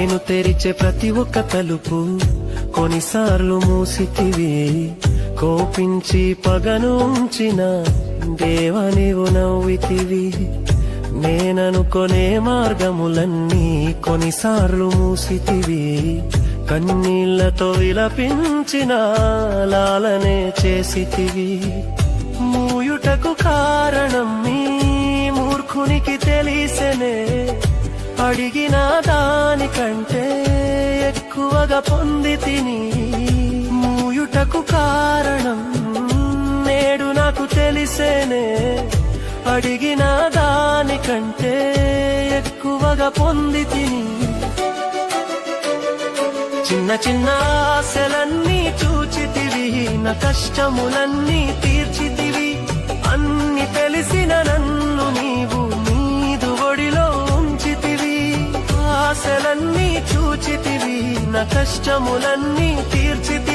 నేను తెరిచే ప్రతి ఒక్క తలుపు కొన్నిసార్లు మూసితివి. కోపించి పగను ఉంచిన దేవా నీవు నవ్వితివి. నేననుకొనే మార్గములన్నీ కొన్నిసార్లు మూసితివి. కన్నీళ్లతో విలపించిన లాలనే చేసితివి. మూయుటకు కారణం నీ మూర్ఖునికి తెలిసెనే. అడిగిన దానికంటే ఎక్కువగా పొందితిని. మూయుటకు కారణం నేడు నాకు తెలిసేనే. అడిగిన దానికంటే ఎక్కువగా పొందితిని. చిన్న చిన్న ఆశలన్నీ చూచితివి. నా కష్టములన్నీ తీర్చితివి. అన్ని తెలిసిన నన్ను నీవు నీదు ఒడిలో ఉంచితివి. ఆశలన్నీ చూచితివి. నా కష్టములన్నీ తీర్చితివి.